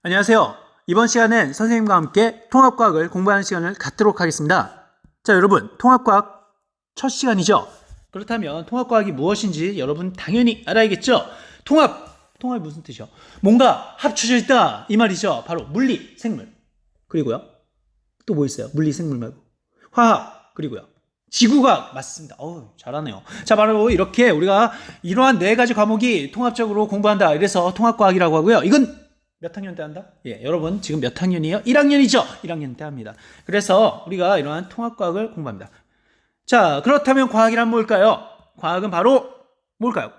안녕하세요. 이번 시간엔 선생님과 함께 통합과학을 공부하는 시간을 갖도록 하겠습니다. 자, 여러분, 통합과학 첫 시간이죠? 그렇다면 통합과학이 무엇인지 여러분 당연히 알아야겠죠? 통합이 무슨 뜻이요? 뭔가 합쳐져 있다 이 말이죠. 바로 물리, 생물, 그리고요 또 뭐 있어요? 물리, 생물 말고 화학, 그리고요 지구과학. 맞습니다. 잘하네요. 자, 바로 이렇게 우리가 이러한 네 가지 과목이 통합적으로 공부한다. 이래서 통합과학이라고 하고요. 이건 몇 학년 때 한다? 예, 여러분 지금 몇 학년이에요? 1학년이죠? 1학년 때 합니다. 그래서 우리가 이러한 통합과학을 공부합니다. 자, 그렇다면 과학이란 뭘까요? 과학은 바로 뭘까요?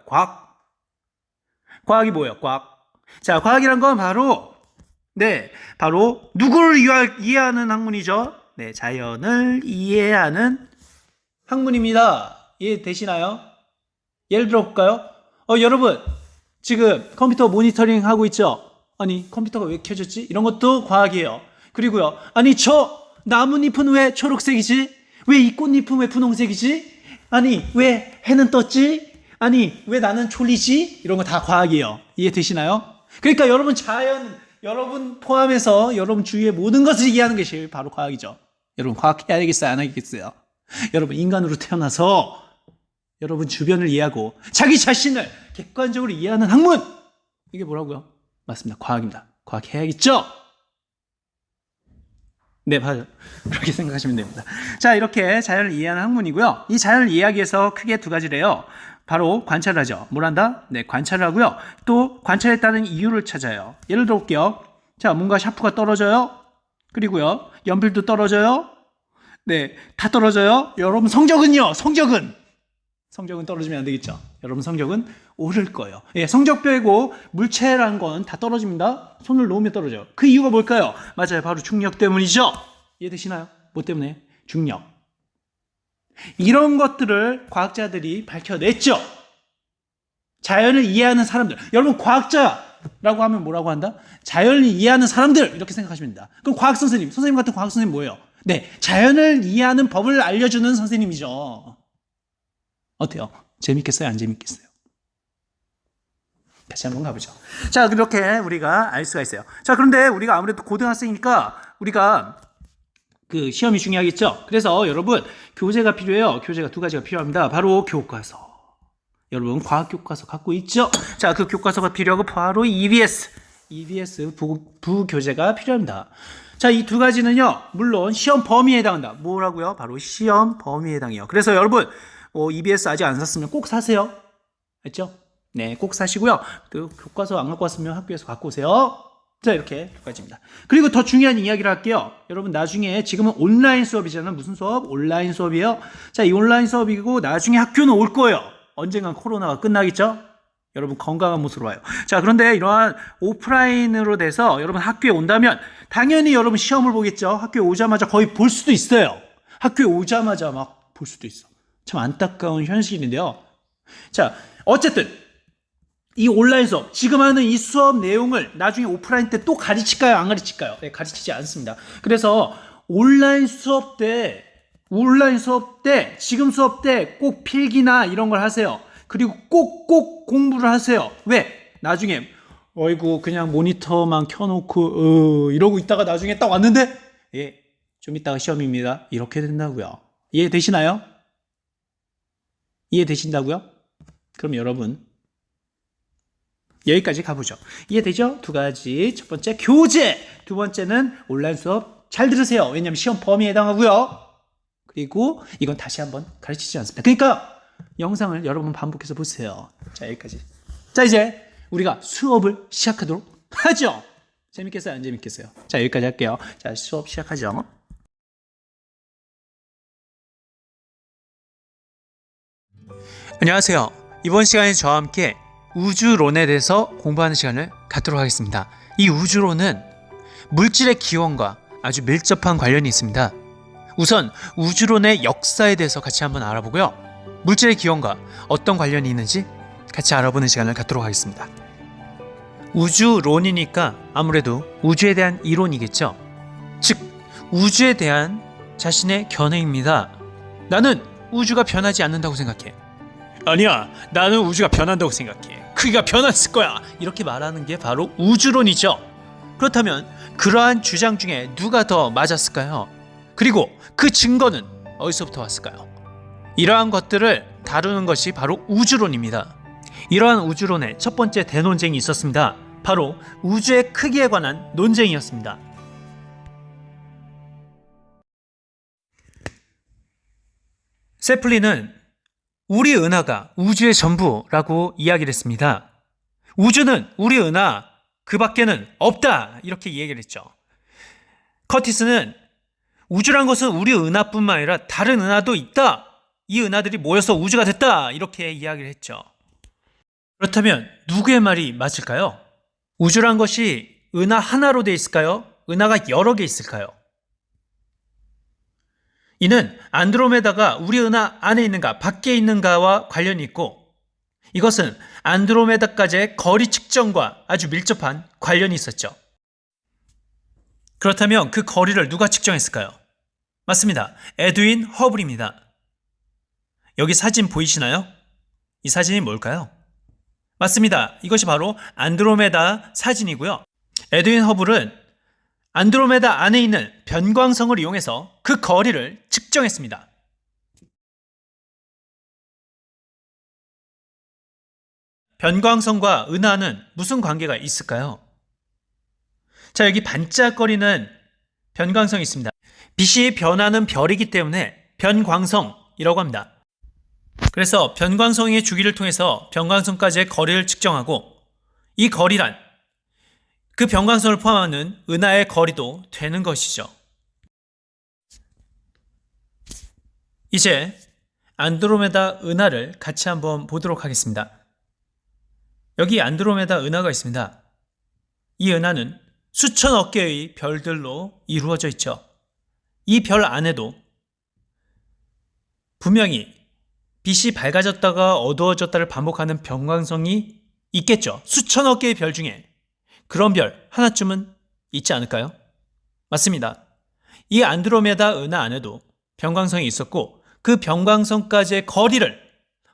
과학이 뭐예요? 과학. 자, 과학이란 건 바로 바로 누구를 이해하는 학문이죠? 네, 자연을 이해하는 학문입니다. 이해되시나요? 예를 들어 볼까요? 여러분 지금 컴퓨터 모니터링 하고 있죠? 아니, 컴퓨터가 왜 켜졌지? 이런 것도 과학이에요. 그리고요, 아니, 저 나뭇잎은 왜 초록색이지? 왜 이 꽃잎은 왜 분홍색이지? 아니, 왜 해는 떴지? 아니, 왜 나는 졸리지? 이런 거 다 과학이에요. 이해되시나요? 그러니까 여러분 여러분 포함해서 여러분 주위의 모든 것을 이해하는 것이 바로 과학이죠. 여러분 과학해야겠어요? 안 하겠어요? 여러분 인간으로 태어나서 여러분 주변을 이해하고 자기 자신을 객관적으로 이해하는 학문! 이게 뭐라고요? 맞습니다. 과학입니다. 과학해야겠죠? 네, 맞아요. 그렇게 생각하시면 됩니다. 자, 이렇게 자연을 이해하는 학문이고요. 이 자연을 이해하기 위해서 크게 두 가지래요. 바로 관찰을 하죠. 뭘 한다? 네, 관찰을 하고요. 또 관찰했다는 이유를 찾아요. 예를 들어 볼게요. 자, 뭔가 샤프가 떨어져요. 그리고요, 연필도 떨어져요. 네, 다 떨어져요. 여러분 성적은요? 성적은 떨어지면 안 되겠죠. 여러분 성적은 오를 거예요. 예, 성적 빼고 물체란 건 다 떨어집니다. 손을 놓으면 떨어져요. 그 이유가 뭘까요? 맞아요. 바로 중력 때문이죠. 이해되시나요? 뭐 때문에? 중력. 이런 것들을 과학자들이 밝혀냈죠. 자연을 이해하는 사람들. 여러분 과학자라고 하면 뭐라고 한다? 자연을 이해하는 사람들 이렇게 생각하시면 됩니다. 그럼 선생님 같은 과학 선생님 뭐예요? 네, 자연을 이해하는 법을 알려주는 선생님이죠. 어때요? 재밌겠어요? 안 재밌겠어요? 다시 한번 가보죠. 자, 그렇게 우리가 알 수가 있어요. 자, 그런데 우리가 아무래도 고등학생이니까 우리가 그 시험이 중요하겠죠? 그래서 여러분 교재가 필요해요. 교재가 두 가지가 필요합니다. 바로 교과서. 여러분 과학 교과서 갖고 있죠? 자, 그 교과서가 필요하고 바로 EBS 부교재가 필요합니다. 자, 이 두 가지는요, 물론 시험 범위에 해당한다. 뭐라고요? 바로 시험 범위에 해당해요. 그래서 여러분 EBS 아직 안 샀으면 꼭 사세요. 알죠? 네, 꼭 사시고요. 그 교과서 안 갖고 왔으면 학교에서 갖고 오세요. 자, 이렇게 두 가지입니다. 그리고 더 중요한 이야기를 할게요. 여러분 나중에 지금은 온라인 수업이잖아요. 무슨 수업? 온라인 수업이에요. 자, 이 온라인 수업이고 나중에 학교는 올 거예요. 언젠간 코로나가 끝나겠죠? 여러분 건강한 모습으로 와요. 자, 그런데 이러한 오프라인으로 돼서 여러분 학교에 온다면 당연히 여러분 시험을 보겠죠. 학교에 오자마자 거의 볼 수도 있어요. 학교에 오자마자 막 볼 수도 있어. 참 안타까운 현실인데요. 자, 어쨌든 이 온라인 수업, 지금 하는 이 수업 내용을 나중에 오프라인 때 또 가르칠까요? 안 가르칠까요? 네, 가르치지 않습니다. 그래서 온라인 수업 때 지금 수업 때 꼭 필기나 이런 걸 하세요. 그리고 꼭 공부를 하세요. 왜? 나중에 어이구 그냥 모니터만 켜놓고 이러고 있다가 나중에 딱 왔는데 예, 좀 이따가 시험입니다. 이렇게 된다고요. 이해되시나요? 이해되신다고요? 그럼 여러분 여기까지 가보죠. 이해되죠? 두 가지. 첫 번째 교재, 두 번째는 온라인 수업. 잘 들으세요. 왜냐하면 시험 범위에 해당하고요. 그리고 이건 다시 한번 가르치지 않습니다. 그러니까 영상을 여러 번 반복해서 보세요. 자, 여기까지. 자, 이제 우리가 수업을 시작하도록 하죠. 재밌겠어요? 안 재밌겠어요? 자, 여기까지 할게요. 자, 수업 시작하죠. 안녕하세요. 이번 시간에 저와 함께 우주론에 대해서 공부하는 시간을 갖도록 하겠습니다. 이 우주론은 물질의 기원과 아주 밀접한 관련이 있습니다. 우선 우주론의 역사에 대해서 같이 한번 알아보고요. 물질의 기원과 어떤 관련이 있는지 같이 알아보는 시간을 갖도록 하겠습니다. 우주론이니까 아무래도 우주에 대한 이론이겠죠. 즉, 우주에 대한 자신의 견해입니다. 나는 우주가 변하지 않는다고 생각해. 아니야, 나는 우주가 변한다고 생각해. 크기가 변했을 거야. 이렇게 말하는 게 바로 우주론이죠. 그렇다면 그러한 주장 중에 누가 더 맞았을까요? 그리고 그 증거는 어디서부터 왔을까요? 이러한 것들을 다루는 것이 바로 우주론입니다. 이러한 우주론의 첫 번째 대논쟁이 있었습니다. 바로 우주의 크기에 관한 논쟁이었습니다. 세플린은 우리 은하가 우주의 전부라고 이야기를 했습니다. 우주는 우리 은하 그 밖에는 없다 이렇게 이야기를 했죠. 커티스는 우주란 것은 우리 은하뿐만 아니라 다른 은하도 있다. 이 은하들이 모여서 우주가 됐다 이렇게 이야기를 했죠. 그렇다면 누구의 말이 맞을까요? 우주란 것이 은하 하나로 되어 있을까요? 은하가 여러 개 있을까요? 이는 안드로메다가 우리 은하 안에 있는가 밖에 있는가와 관련이 있고 이것은 안드로메다까지의 거리 측정과 아주 밀접한 관련이 있었죠. 그렇다면 그 거리를 누가 측정했을까요? 맞습니다. 에드윈 허블입니다. 여기 사진 보이시나요? 이 사진이 뭘까요? 맞습니다. 이것이 바로 안드로메다 사진이고요. 에드윈 허블은 안드로메다 안에 있는 변광성을 이용해서 그 거리를 측정했습니다. 변광성과 은하는 무슨 관계가 있을까요? 자, 여기 반짝거리는 변광성이 있습니다. 빛이 변하는 별이기 때문에 변광성이라고 합니다. 그래서 변광성의 주기를 통해서 변광성까지의 거리를 측정하고 이 거리란 그 변광성을 포함하는 은하의 거리도 되는 것이죠. 이제 안드로메다 은하를 같이 한번 보도록 하겠습니다. 여기 안드로메다 은하가 있습니다. 이 은하는 수천억 개의 별들로 이루어져 있죠. 이 별 안에도 분명히 빛이 밝아졌다가 어두워졌다를 반복하는 변광성이 있겠죠. 수천억 개의 별 중에 그런 별 하나쯤은 있지 않을까요? 맞습니다. 이 안드로메다 은하 안에도 변광성이 있었고 그 변광성까지의 거리를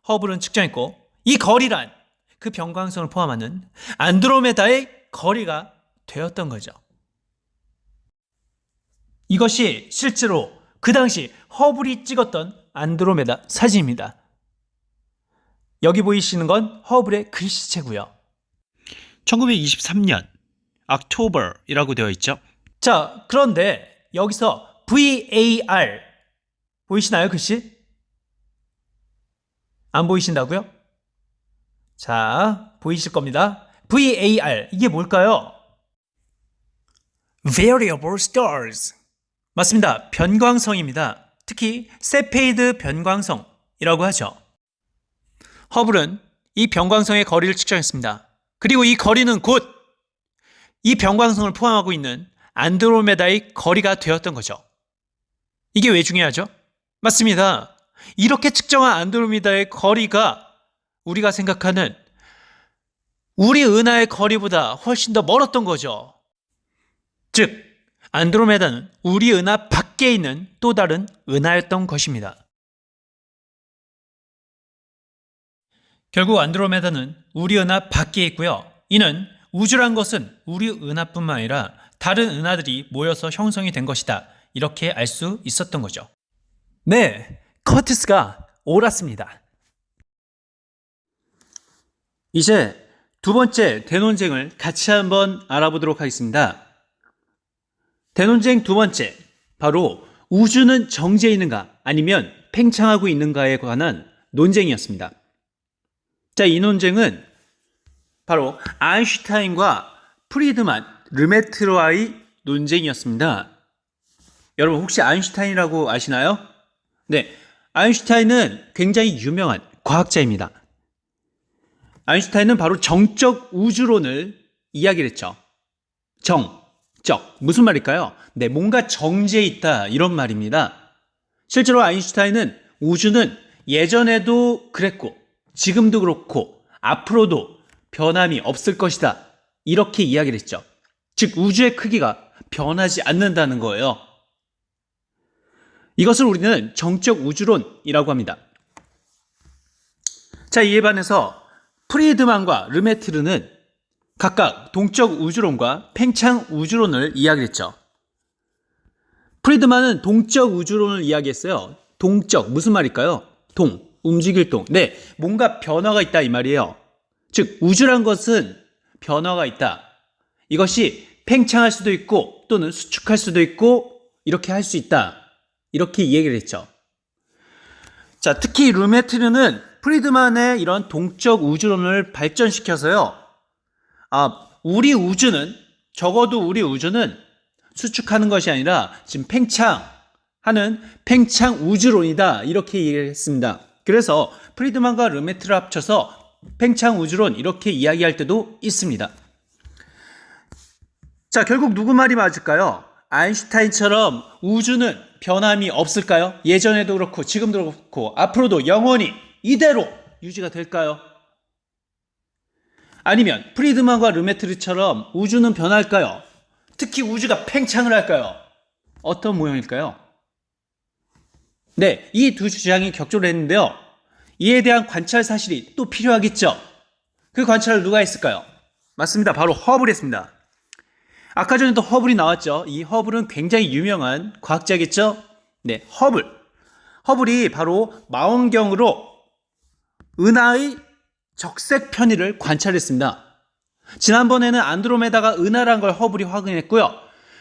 허블은 측정했고 이 거리란 그 변광성을 포함하는 안드로메다의 거리가 되었던 거죠. 이것이 실제로 그 당시 허블이 찍었던 안드로메다 사진입니다. 여기 보이시는 건 허블의 글씨체고요. 1923년 October이라고 되어 있죠. 자, 그런데 여기서 VAR 보이시나요, 글씨? 안 보이신다고요? 자, 보이실 겁니다. VAR 이게 뭘까요? Variable Stars 맞습니다. 변광성입니다. 특히 세페이드 변광성이라고 하죠. 허블은 이 변광성의 거리를 측정했습니다. 그리고 이 거리는 곧 이 변광성을 포함하고 있는 안드로메다의 거리가 되었던 거죠. 이게 왜 중요하죠? 맞습니다. 이렇게 측정한 안드로메다의 거리가 우리가 생각하는 우리 은하의 거리보다 훨씬 더 멀었던 거죠. 즉, 안드로메다는 우리 은하 밖에 있는 또 다른 은하였던 것입니다. 결국 안드로메다는 우리 은하 밖에 있고요. 이는 우주란 것은 우리 은하뿐만 아니라 다른 은하들이 모여서 형성이 된 것이다. 이렇게 알 수 있었던 거죠. 네, 커티스가 옳았습니다. 이제 두 번째 대논쟁을 같이 한번 알아보도록 하겠습니다. 대논쟁 두 번째, 바로 우주는 정지해 있는가 아니면 팽창하고 있는가에 관한 논쟁이었습니다. 자, 이 논쟁은 바로 아인슈타인과 프리드만, 르메트르와의 논쟁이었습니다. 여러분 혹시 아인슈타인이라고 아시나요? 네, 아인슈타인은 굉장히 유명한 과학자입니다. 아인슈타인은 바로 정적 우주론을 이야기를 했죠. 정적, 무슨 말일까요? 네, 뭔가 정지해 있다 이런 말입니다. 실제로 아인슈타인은 우주는 예전에도 그랬고 지금도 그렇고 앞으로도 변함이 없을 것이다 이렇게 이야기를 했죠. 즉 우주의 크기가 변하지 않는다는 거예요. 이것을 우리는 정적 우주론이라고 합니다. 자, 이에 반해서 프리드만과 르메트르는 각각 동적 우주론과 팽창 우주론을 이야기했죠. 프리드만은 동적 우주론을 이야기했어요. 동적, 무슨 말일까요? 동, 움직일 동. 네, 뭔가 변화가 있다 이 말이에요. 즉, 우주란 것은 변화가 있다. 이것이 팽창할 수도 있고 또는 수축할 수도 있고 이렇게 할 수 있다. 이렇게 이야기를 했죠. 자, 특히 르메트르는 프리드만의 이런 동적 우주론을 발전시켜서요. 우리 우주는, 적어도 우리 우주는 수축하는 것이 아니라 지금 팽창하는 팽창 우주론이다. 이렇게 얘기를 했습니다. 그래서 프리드만과 르메트를 합쳐서 팽창 우주론 이렇게 이야기할 때도 있습니다. 자, 결국 누구 말이 맞을까요? 아인슈타인처럼 우주는 변함이 없을까요? 예전에도 그렇고 지금도 그렇고 앞으로도 영원히 이대로 유지가 될까요? 아니면 프리드만과 르메트르처럼 우주는 변할까요? 특히 우주가 팽창을 할까요? 어떤 모형일까요? 네, 이 두 주장이 격조를 했는데요. 이에 대한 관찰 사실이 또 필요하겠죠? 그 관찰을 누가 했을까요? 맞습니다. 바로 허블이 했습니다. 아까 전에도 허블이 나왔죠. 이 허블은 굉장히 유명한 과학자겠죠? 네, 허블이 바로 망원경으로 은하의 적색 편의를 관찰했습니다. 지난번에는 안드로메다가 은하란 걸 허블이 확인했고요.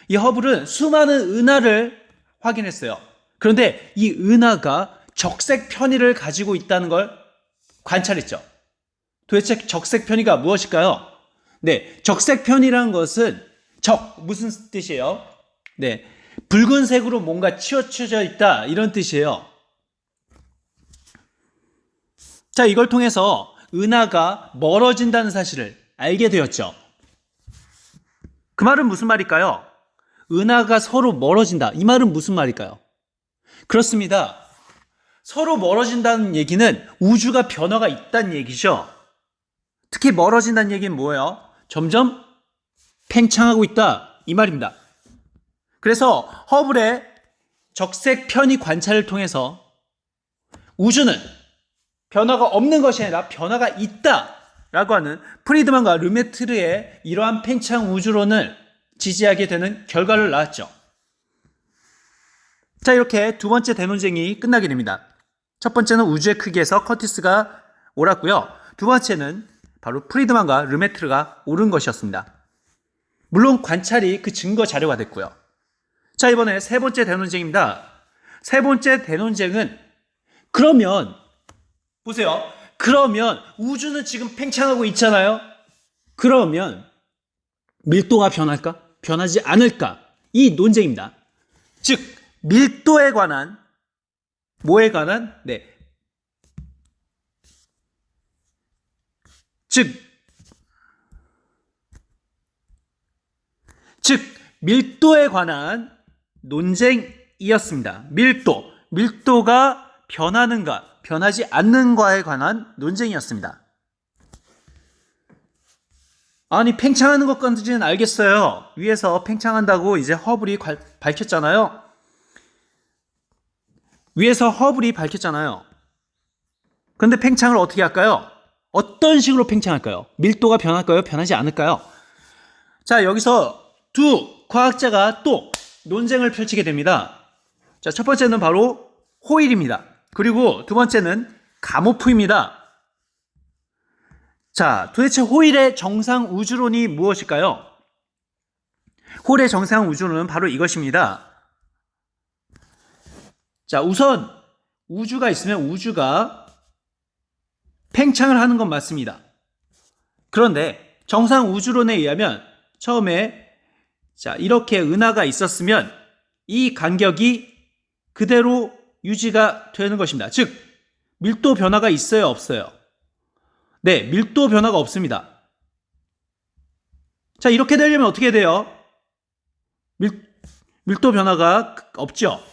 이 허블은 수많은 은하를 확인했어요. 그런데 이 은하가 적색 편의를 가지고 있다는 걸 관찰했죠. 도대체 적색 편의가 무엇일까요? 네, 적색 편의라는 것은 무슨 뜻이에요? 네, 붉은색으로 뭔가 치우쳐져 있다 이런 뜻이에요. 자, 이걸 통해서 은하가 멀어진다는 사실을 알게 되었죠. 그 말은 무슨 말일까요? 은하가 서로 멀어진다. 이 말은 무슨 말일까요? 그렇습니다. 서로 멀어진다는 얘기는 우주가 변화가 있다는 얘기죠. 특히 멀어진다는 얘기는 뭐예요? 점점 팽창하고 있다 이 말입니다. 그래서 허블의 적색 편의 관찰을 통해서 우주는 변화가 없는 것이 아니라 변화가 있다라고 하는 프리드만과 르메트르의 이러한 팽창 우주론을 지지하게 되는 결과를 낳았죠. 자, 이렇게 두 번째 대논쟁이 끝나게 됩니다. 첫 번째는 우주의 크기에서 커티스가 옳았고요. 두 번째는 바로 프리드만과 르메트르가 옳은 것이었습니다. 물론 관찰이 그 증거 자료가 됐고요. 자, 이번에 세 번째 대논쟁입니다. 세 번째 대논쟁은 그러면 보세요. 그러면 우주는 지금 팽창하고 있잖아요. 그러면 밀도가 변할까? 변하지 않을까? 이 논쟁입니다. 즉 밀도에 관한 뭐에 관한? 네. 즉 밀도에 관한 논쟁이었습니다. 밀도가 변하는가, 변하지 않는가에 관한 논쟁이었습니다. 아니, 팽창하는 것까지는 알겠어요. 위에서 팽창한다고 이제 허블이 밝혔잖아요. 위에서 허블이 밝혔잖아요. 그런데 팽창을 어떻게 할까요? 어떤 식으로 팽창할까요? 밀도가 변할까요? 변하지 않을까요? 자, 여기서 두 과학자가 또 논쟁을 펼치게 됩니다. 자, 첫 번째는 바로 호일입니다. 그리고 두 번째는 가모프입니다. 자, 도대체 호일의 정상 우주론이 무엇일까요? 호일의 정상 우주론은 바로 이것입니다. 자, 우선 우주가 있으면 우주가 팽창을 하는 건 맞습니다. 그런데 정상 우주론에 의하면 처음에 자, 이렇게 은하가 있었으면 이 간격이 그대로 유지가 되는 것입니다. 즉, 밀도 변화가 있어요, 없어요? 네, 밀도 변화가 없습니다. 자, 이렇게 되려면 어떻게 돼요? 밀도 변화가 없죠?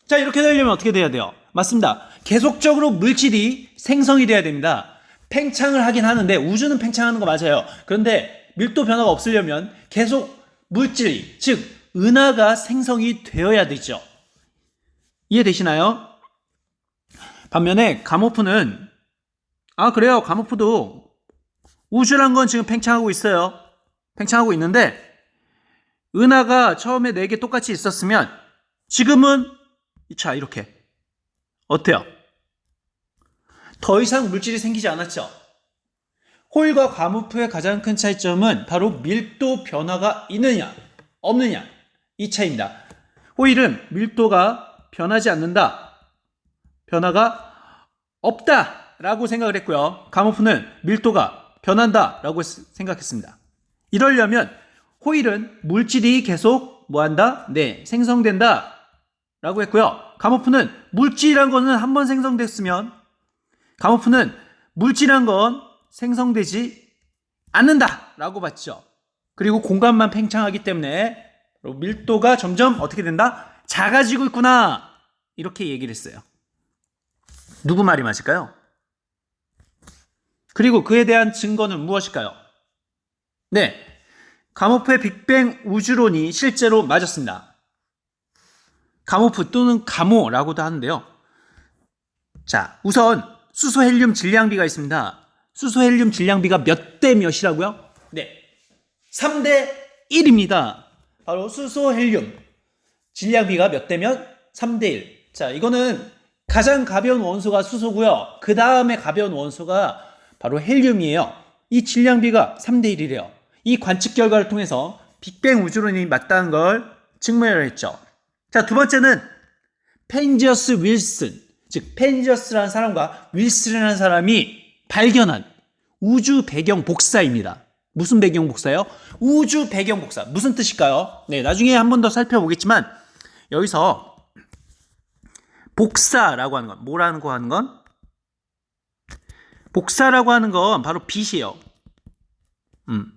자, 이렇게 되려면 어떻게 돼야 돼요? 맞습니다. 계속적으로 물질이 생성이 돼야 됩니다. 팽창을 하긴 하는데 우주는 팽창하는 거 맞아요. 그런데 밀도 변화가 없으려면 계속 물질이, 즉 은하가 생성이 되어야 되죠. 이해되시나요? 반면에 가모프는 그래요. 가모프도 우주란 건 지금 팽창하고 있어요. 팽창하고 있는데 은하가 처음에 4개 똑같이 있었으면 지금은 자 이렇게 어때요? 더 이상 물질이 생기지 않았죠. 호일과 가무프의 가장 큰 차이점은 바로 밀도 변화가 있느냐 없느냐 이 차이입니다. 호일은 밀도가 변하지 않는다, 변화가 없다 라고 생각을 했고요. 가무프는 밀도가 변한다 라고 생각했습니다. 이러려면 호일은 물질이 계속 뭐한다? 네, 생성된다 라고 했고요. 가무프는 물질이란 거는 한번 생성됐으면 가무프는 물질이란 건 생성되지 않는다 라고 봤죠. 그리고 공간만 팽창하기 때문에 밀도가 점점 어떻게 된다? 작아지고 있구나 이렇게 얘기를 했어요. 누구 말이 맞을까요? 그리고 그에 대한 증거는 무엇일까요? 네, 가모프의 빅뱅 우주론이 실제로 맞았습니다. 가모프 또는 가모라고도 하는데요. 자, 우선 수소 헬륨 질량비가 있습니다. 수소 헬륨 질량비가 몇 대 몇이라고요? 네, 3대 1입니다. 바로 수소 헬륨 질량비가 몇 대 몇? 3대 1. 자, 이거는 가장 가벼운 원소가 수소고요. 그 다음에 가벼운 원소가 바로 헬륨이에요. 이 질량비가 3대 1이래요. 이 관측 결과를 통해서 빅뱅 우주론이 맞다는 걸 증명했죠. 자, 두 번째는 펜지어스 윌슨, 즉 펜지어스라는 사람과 윌슨이라는 사람이 발견한 우주 배경 복사입니다. 무슨 배경 복사요? 우주 배경 복사. 무슨 뜻일까요? 네, 나중에 한 번 더 살펴보겠지만 여기서 복사라고 하는 건 뭐라고 하는 건? 복사라고 하는 건 바로 빛이에요.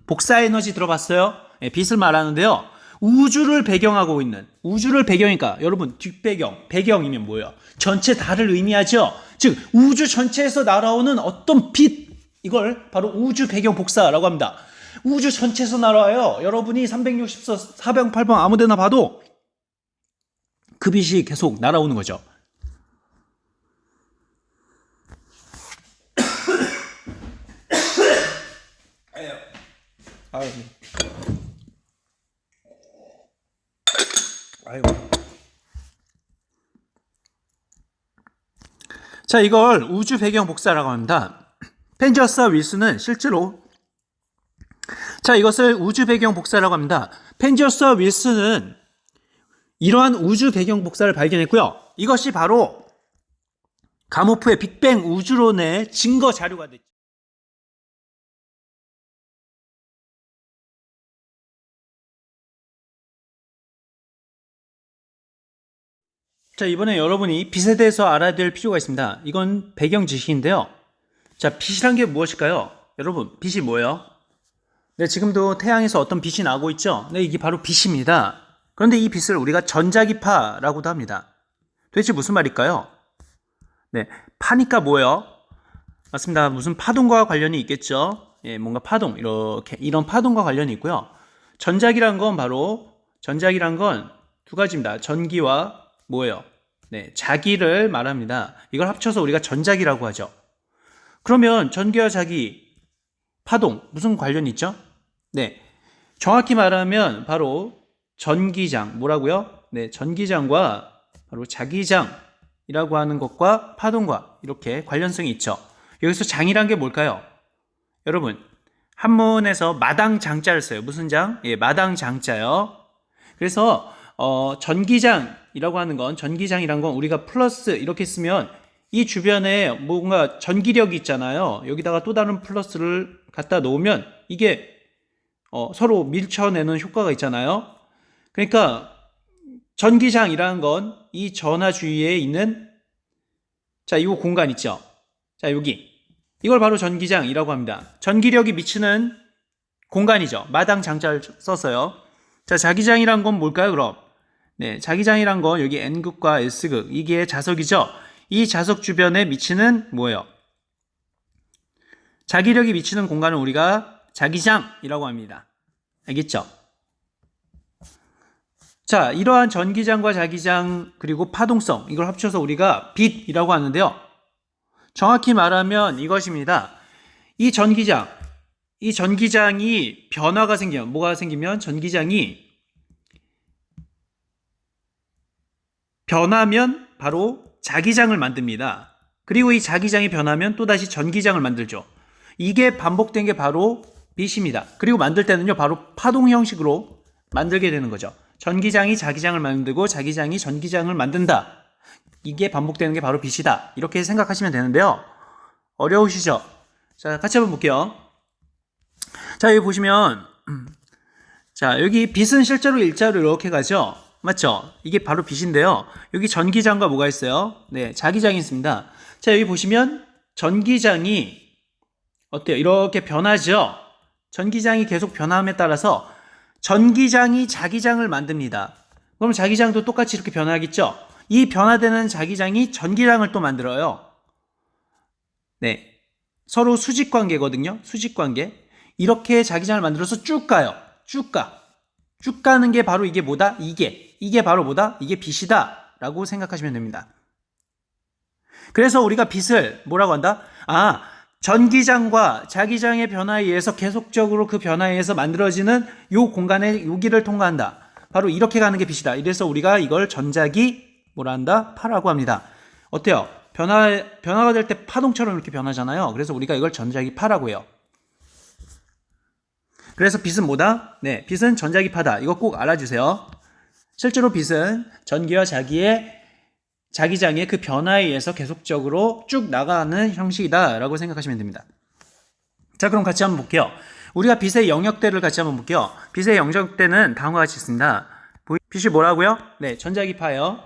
복사 에너지 들어봤어요? 네, 빛을 말하는데요. 우주를 배경하고 있는, 우주를 배경이니까 여러분 뒷배경, 배경이면 뭐예요? 전체 다를 의미하죠. 즉 우주 전체에서 날아오는 어떤 빛, 이걸 바로 우주 배경 복사라고 합니다. 우주 전체에서 날아와요. 여러분이 360서 408번 아무데나 봐도 그 빛이 계속 날아오는 거죠. 아이고. 자, 이걸 우주 배경 복사라고 합니다. 펜지어스와 윌슨은 실제로 자, 이것을 우주 배경 복사라고 합니다. 펜지어스와 윌슨은 이러한 우주 배경 복사를 발견했고요. 이것이 바로 가모프의 빅뱅 우주론의 증거 자료가 됐죠. 자, 이번에 여러분이 빛에 대해서 알아야 될 필요가 있습니다. 이건 배경 지식인데요. 자, 빛이란 게 무엇일까요? 여러분, 빛이 뭐예요? 네, 지금도 태양에서 어떤 빛이 나오고 있죠? 네, 이게 바로 빛입니다. 그런데 이 빛을 우리가 전자기파라고도 합니다. 도대체 무슨 말일까요? 네, 파니까 뭐예요? 맞습니다. 무슨 파동과 관련이 있겠죠? 예, 뭔가 파동, 이런 파동과 관련이 있고요. 전자기란 건 두 가지입니다. 전기와 뭐예요? 네, 자기를 말합니다. 이걸 합쳐서 우리가 전자기라고 하죠. 그러면 전기와 자기, 파동, 무슨 관련이 있죠? 네, 정확히 말하면 바로 전기장, 뭐라고요? 네, 전기장과 바로 자기장이라고 하는 것과 파동과 이렇게 관련성이 있죠. 여기서 장이란 게 뭘까요? 여러분, 한문에서 마당장자를 써요. 무슨 장? 예, 마당장자요. 그래서 전기장이라고 하는 건, 전기장이란 건 우리가 플러스 이렇게 쓰면 이 주변에 뭔가 전기력이 있잖아요. 여기다가 또 다른 플러스를 갖다 놓으면 이게 서로 밀쳐내는 효과가 있잖아요. 그러니까 전기장이라는 건 이 전화 주위에 있는 자, 이 공간 있죠. 자, 여기 이걸 바로 전기장이라고 합니다. 전기력이 미치는 공간이죠. 마당 장자를 썼어요. 자, 자기장이란 건 뭘까요, 그럼? 네, 자기장이란 건 여기 N극과 S극, 이게 자석이죠. 이 자석 주변에 미치는 뭐예요? 자기력이 미치는 공간을 우리가 자기장이라고 합니다. 알겠죠? 자, 이러한 전기장과 자기장 그리고 파동성, 이걸 합쳐서 우리가 빛이라고 하는데요. 정확히 말하면 이것입니다. 이 전기장, 이 전기장이 변화가 생기면, 뭐가 생기면 전기장이 변하면 바로 자기장을 만듭니다. 그리고 이 자기장이 변하면 또다시 전기장을 만들죠. 이게 반복된 게 바로 빛입니다. 그리고 만들 때는요, 바로 파동 형식으로 만들게 되는 거죠. 전기장이 자기장을 만들고 자기장이 전기장을 만든다. 이게 반복되는 게 바로 빛이다. 이렇게 생각하시면 되는데요. 어려우시죠? 자, 같이 한번 볼게요. 자, 여기 보시면, 자, 여기 빛은 실제로 일자로 이렇게 가죠? 맞죠? 이게 바로 빛인데요. 여기 전기장과 뭐가 있어요? 네, 자기장이 있습니다. 자, 여기 보시면 전기장이 어때요? 이렇게 변하죠? 전기장이 계속 변함에 따라서 전기장이 자기장을 만듭니다. 그럼 자기장도 똑같이 이렇게 변하겠죠? 이 변화되는 자기장이 전기장을 또 만들어요. 네, 서로 수직 관계거든요. 수직 관계. 이렇게 자기장을 만들어서 쭉 가요. 쭉 가. 쭉 가는 게 바로 이게 뭐다? 이게 바로 뭐다? 이게 빛이다 라고 생각하시면 됩니다. 그래서 우리가 빛을 뭐라고 한다? 전기장과 자기장의 변화에 의해서 계속적으로 그 변화에 의해서 만들어지는 요 공간에 여기를 통과한다. 바로 이렇게 가는 게 빛이다. 이래서 우리가 이걸 전자기 뭐라 한다? 파라고 합니다. 어때요? 변화가 될 때 파동처럼 이렇게 변하잖아요. 그래서 우리가 이걸 전자기 파라고 해요. 그래서 빛은 뭐다? 네, 빛은 전자기 파다. 이거 꼭 알아주세요. 실제로 빛은 전기와 자기장의 그 변화에 의해서 계속적으로 쭉 나가는 형식이다 라고 생각하시면 됩니다. 자, 그럼 같이 한번 볼게요. 우리가 빛의 영역대를 같이 한번 볼게요. 빛의 영역대는 다음과 같이 있습니다. 빛이 뭐라고요? 네, 전자기파예요.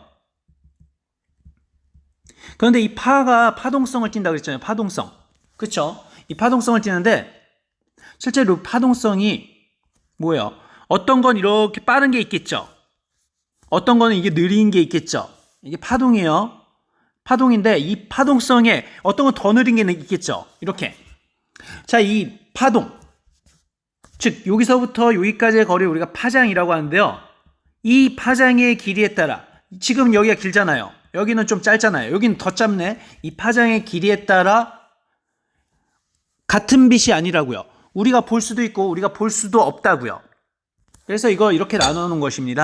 그런데 이 파가 파동성을 띈다고 그랬잖아요. 파동성. 그쵸? 이 파동성을 띠는데 실제로 파동성이 뭐예요? 어떤 건 이렇게 빠른 게 있겠죠? 어떤 거는 이게 느린 게 있겠죠? 이게 파동이에요. 파동인데 이 파동성에 어떤 건 더 느린 게 있겠죠? 이렇게. 자, 이 파동. 즉 여기서부터 여기까지의 거리를 우리가 파장이라고 하는데요. 이 파장의 길이에 따라 지금 여기가 길잖아요. 여기는 좀 짧잖아요. 여기는 더 짧네. 이 파장의 길이에 따라 같은 빛이 아니라고요. 우리가 볼 수도 있고 우리가 볼 수도 없다고요. 그래서 이거 이렇게 나눠 놓은 것입니다.